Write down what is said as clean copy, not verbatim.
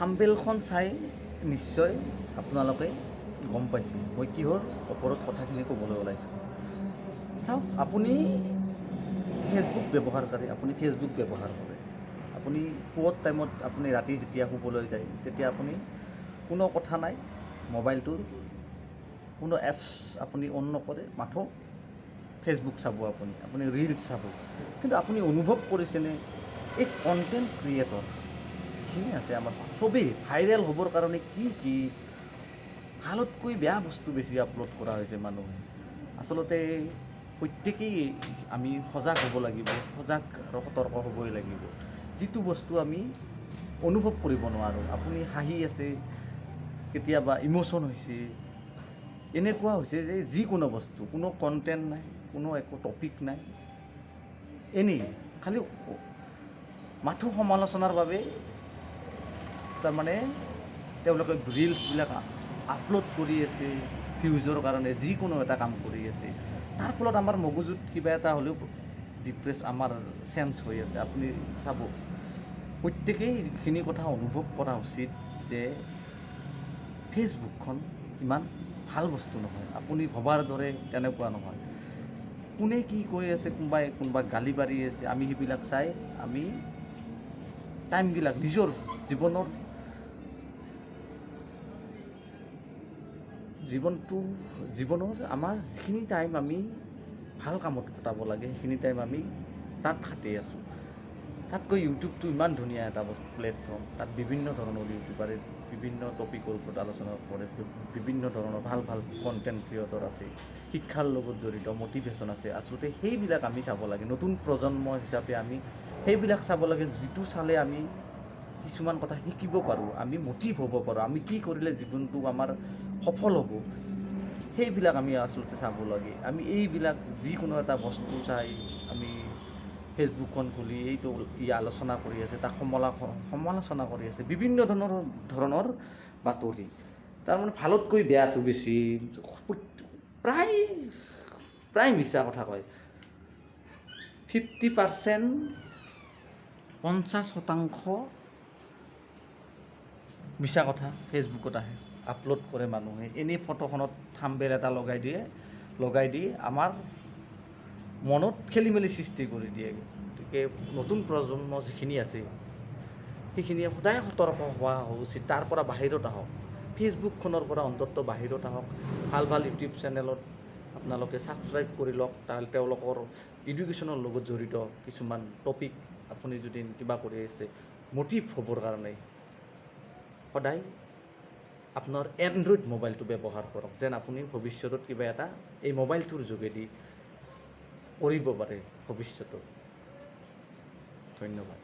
থাম্বেলখন চাই নিশ্চয় আপোনালোকে গম পাইছে মই কিহৰ ওপৰত কথাখিনি ক'বলৈ ওলাইছোঁ। চাওক, আপুনি ফেচবুক ব্যৱহাৰকাৰী, আপুনি ফেচবুক ব্যৱহাৰ কৰে। আপুনি শুৱাৰ টাইমত আপুনি ৰাতি যেতিয়া শুবলৈ যায় তেতিয়া আপুনি কোনো কথা নাই, মোবাইলটোৰ কোনো এপছ আপুনি অন নকৰে, মাথো ফেচবুক চাব, আপুনি ৰিলছ চাব। কিন্তু আপুনি অনুভৱ কৰিছেনে এই কণ্টেণ্ট ক্ৰিয়েটৰ যিখিনি আছে আমাৰ চবেই ভাইৰেল হ'বৰ কাৰণে কি ভালতকৈ বেয়া বস্তু বেছি আপলোড কৰা হৈছে মানুহে। আচলতে প্ৰত্যেকেই আমি সজাগ হ'ব লাগিব, সজাগ আৰু সতৰ্ক হ'বই লাগিব। যিটো বস্তু আমি অনুভৱ কৰিব নোৱাৰোঁ, আপুনি হাঁহি আছে, কেতিয়াবা ইম'শ্যন হৈছে, এনেকুৱা হৈছে যে যিকোনো বস্তু, কোনো কণ্টেণ্ট নাই, কোনো একো টপিক নাই, এনেই খালি মাথো সমালোচনাৰ বাবে তাৰমানে তেওঁলোকে ৰিলছবিলাক আপলোড কৰি আছে, ভিউজৰ কাৰণে যিকোনো এটা কাম কৰি আছে। তাৰ ফলত আমাৰ মগজুত কিবা এটা হ'লেও ডিপ্ৰেছ আমাৰ চেঞ্জ হৈ আছে। আপুনি চাব, প্ৰত্যেকেই এইখিনি কথা অনুভৱ কৰা উচিত যে ফেচবুকখন ইমান ভাল বস্তু নহয়, আপুনি ভবাৰ দৰে তেনেকুৱা নহয়। কোনে কি কৈ আছে, কোনোবাই গালি পাৰি আছে, আমি সেইবিলাক চাই আমি টাইমবিলাক নিজৰ জীৱনৰ আমাৰ যিখিনি টাইম আমি ভাল কামত কটাব লাগে সেইখিনি টাইম আমি তাত খাটি আছোঁ। তাতকৈ ইউটিউবটো ইমান ধুনীয়া এটা প্লেটফৰ্ম, তাত বিভিন্ন ধৰণৰ ইউটিউবাৰে বিভিন্ন টপিকৰ ওপৰত আলোচনা কৰে, বিভিন্ন ধৰণৰ ভাল কণ্টেণ্ট ক্ৰিয়েটৰ আছে, শিক্ষাৰ লগত জড়িত মটিভেশ্যন আছে। আচলতে সেইবিলাক আমি চাব লাগে, নতুন প্ৰজন্ম হিচাপে আমি সেইবিলাক চাব লাগে, যিটো চালে আমি কিছুমান কথা শিকিব পাৰোঁ, আমি মটিভ হ'ব পাৰোঁ, আমি কি কৰিলে জীৱনটো আমাৰ সফল হ'ব, সেইবিলাক আমি আচলতে চাব লাগে। আমি এইবিলাক যিকোনো এটা বস্তু চাই আমি ফেচবুকখন খুলি এইটো আলোচনা কৰি আছে, তাক সমালোচনা কৰি আছে, বিভিন্ন ধৰণৰ বাতৰি, তাৰমানে ভালতকৈ বেয়াটো বেছি, প্ৰায় মিছা কথা কয়। 50%, 50% মিছা কথা ফেচবুকত আহে, আপলোড কৰে মানুহে। এনেই ফটোখনত থাম্বনেইল এটা লগাই দি আমাৰ মনত খেলি মেলি সৃষ্টি কৰি দিয়ে। গতিকে নতুন প্ৰজন্ম যিখিনি আছে সেইখিনিয়ে সদায় সতৰ্ক হোৱা উচিত। তাৰ পৰা বাহিৰত আহক, ফেচবুকখনৰ পৰা অন্ততঃ বাহিৰত আহক। ভাল ইউটিউব চেনেলত আপোনালোকে ছাবস্ক্ৰাইব কৰি লওক, তেওঁলোকৰ এডুকেশ্যনৰ লগত জড়িত কিছুমান টপিক আপুনি যদি কিবা কৰি আছে মটিভ হ'বৰ কাৰণে সদায় আপোনাৰ এণ্ড্ৰইড মোবাইলটো ব্যৱহাৰ কৰক, যেন আপুনি ভৱিষ্যতত কিবা এটা এই মোবাইলটোৰ যোগেদি কৰিব পাৰে ভৱিষ্যতত। ধন্যবাদ।